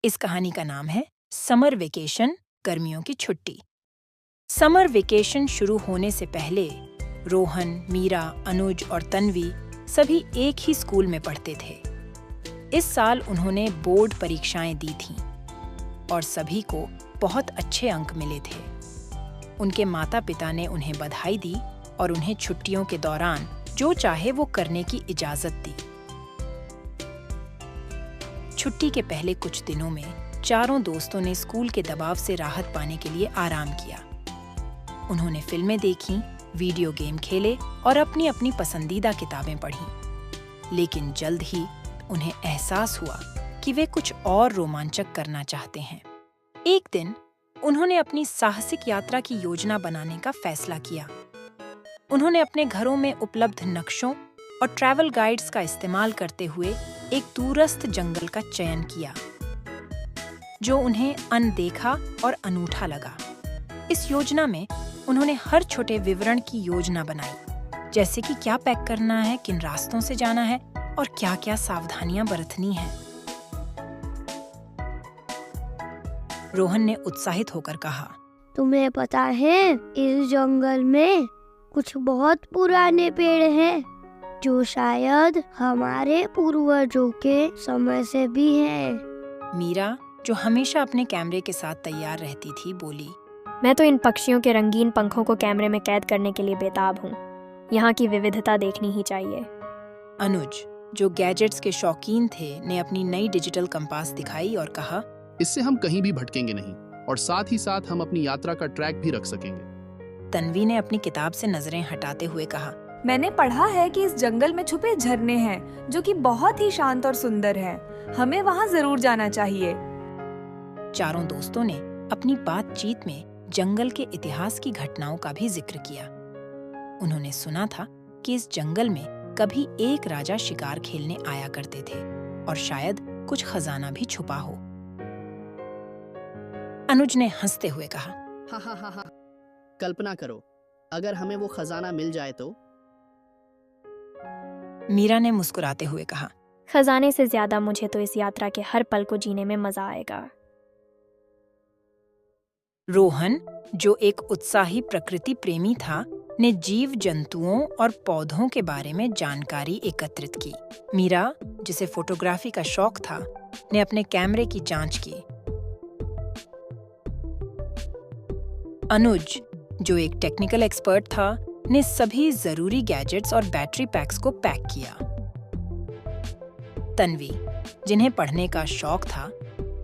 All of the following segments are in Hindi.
इस कहानी का नाम है समर वेकेशन, गर्मियों की छुट्टी। समर वेकेशन शुरू होने से पहले रोहन, मीरा, अनुज और तन्वी सभी एक ही स्कूल में पढ़ते थे। इस साल उन्होंने बोर्ड परीक्षाएं दी थीं और सभी को बहुत अच्छे अंक मिले थे। उनके माता-पिता ने उन्हें बधाई दी और उन्हें छुट्टियों के दौरान जो चाहे वो करने की इजाजत दी। छुट्टी के पहले कुछ दिनों में चारों दोस्तों ने स्कूल के दबाव से राहत पाने के लिए आराम किया। उन्होंने फिल्में देखीं, वीडियो गेम खेले और अपनी अपनी पसंदीदा किताबें पढ़ीं। लेकिन जल्द ही उन्हें एहसास हुआ कि वे कुछ और रोमांचक करना चाहते हैं। एक दिन उन्होंने अपनी साहसिक यात्रा की योजना बनाने का फैसला किया। उन्होंने अपने घरों में उपलब्ध नक्शों और ट्रैवल गाइड्स का इस्तेमाल करते हुए एक दूरस्थ जंगल का चयन किया, जो उन्हें अनदेखा और अनूठा लगा। इस योजना में उन्होंने हर छोटे विवरण की योजना बनाई, जैसे कि क्या पैक करना है, किन रास्तों से जाना है और क्या-क्या सावधानियां बरतनी हैं। रोहन ने उत्साहित होकर कहा, तुम्हें पता है, इस जंगल में कुछ बहुत पुराने पेड़ हैं, जो शायद हमारे पूर्वजों के समय से भी हैं। मीरा, जो हमेशा अपने कैमरे के साथ तैयार रहती थी, बोली, मैं तो इन पक्षियों के रंगीन पंखों को कैमरे में कैद करने के लिए बेताब हूँ। यहाँ की विविधता देखनी ही चाहिए। अनुज, जो गैजेट्स के शौकीन थे, ने अपनी नई डिजिटल कंपास दिखाई और कहा, इससे हम कहीं भी भटकेंगे नहीं और साथ ही साथ हम अपनी यात्रा का ट्रैक भी रख सकेंगे। तन्वी ने अपनी किताब से नजरें हटाते हुए कहा, मैंने पढ़ा है कि इस जंगल में छुपे झरने हैं, जो कि बहुत ही शांत और सुंदर हैं। हमें वहाँ जरूर जाना चाहिए। चारों दोस्तों ने अपनी बातचीत में जंगल के इतिहास की घटनाओं का भी जिक्र किया। उन्होंने सुना था कि इस जंगल में कभी एक राजा शिकार खेलने आया करते थे और शायद कुछ खजाना भी छुपा हो। अनुज ने हंसते हुए कहा, हा, कल्पना करो, अगर हमें वो खजाना मिल जाए तो। मीरा ने मुस्कुराते हुए कहा, खजाने से ज्यादा मुझे तो इस यात्रा के हर पल को जीने में मजा आएगा। रोहन, जो एक उत्साही प्रकृति प्रेमी था, ने जीव जंतुओं और पौधों के बारे में जानकारी एकत्रित की। मीरा, जिसे फोटोग्राफी का शौक था, ने अपने कैमरे की जांच की। अनुज, जो एक टेक्निकल एक्सपर्ट था, ने सभी जरूरी गैजेट्स और बैटरी पैक्स को पैक किया। तन्वी, जिन्हें पढ़ने का शौक था,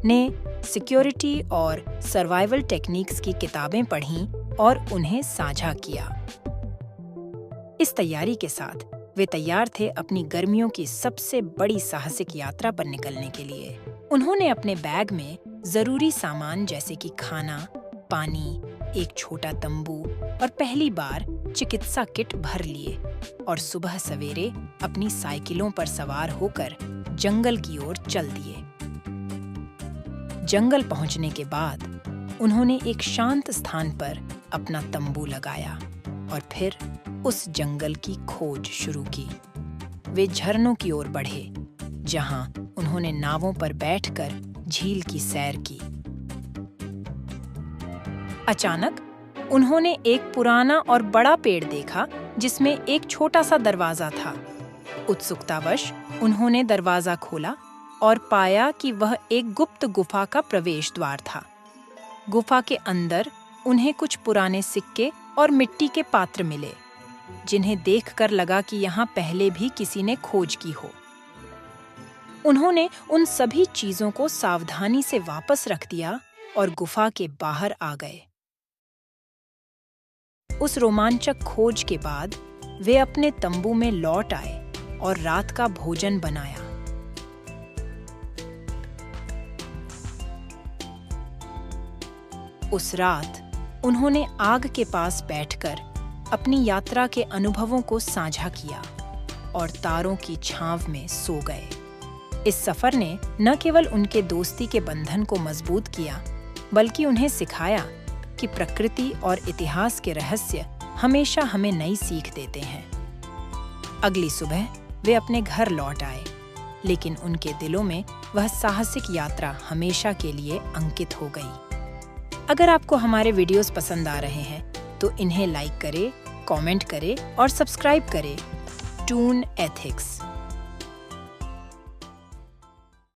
ने सिक्योरिटी और सर्वाइवल टेक्निक्स की किताबें पढ़ीं और उन्हें साझा किया। इस तैयारी के साथ वे तैयार थे अपनी गर्मियों की सबसे बड़ी साहसिक यात्रा पर निकलने के लिए। उन्होंने अपने बैग में जरूरी सामान जैसे कि खाना, पानी, एक छोटा तंबू और पहली बार चिकित्सा किट भर लिए और सुबह सवेरे अपनी साइकिलों पर सवार होकर जंगल की ओर चल दिए। जंगल पहुंचने के बाद उन्होंने एक शांत स्थान पर अपना तंबू लगाया और फिर उस जंगल की खोज शुरू की। वे झरनों की ओर बढ़े, जहां उन्होंने नावों पर बैठकर झील की सैर की। अचानक उन्होंने एक पुराना और बड़ा पेड़ देखा, जिसमें एक छोटा सा दरवाजा था। उत्सुकतावश उन्होंने दरवाजा खोला और पाया कि वह एक गुप्त गुफा का प्रवेश द्वार था। गुफा के अंदर उन्हें कुछ पुराने सिक्के और मिट्टी के पात्र मिले, जिन्हें देखकर लगा कि यहाँ पहले भी किसी ने खोज की हो। उन्होंने उन सभी चीजों को सावधानी से वापस रख दिया और गुफा के बाहर आ गए। उस रोमांचक खोज के बाद वे अपने तंबू में लौट आए और रात का भोजन बनाया। उस रात उन्होंने आग के पास बैठकर अपनी यात्रा के अनुभवों को साझा किया और तारों की छांव में सो गए। इस सफर ने न केवल उनके दोस्ती के बंधन को मजबूत किया, बल्कि उन्हें सिखाया कि प्रकृति और इतिहास के रहस्य हमेशा हमें नई सीख देते हैं। अगली सुबह वे अपने घर लौट आए लेकिन उनके दिलों में वह साहसिक यात्रा हमेशा के लिए अंकित हो गई। अगर आपको हमारे वीडियोस पसंद आ रहे हैं तो इन्हें लाइक करें, कमेंट करें और सब्सक्राइब करें। Toon ethics.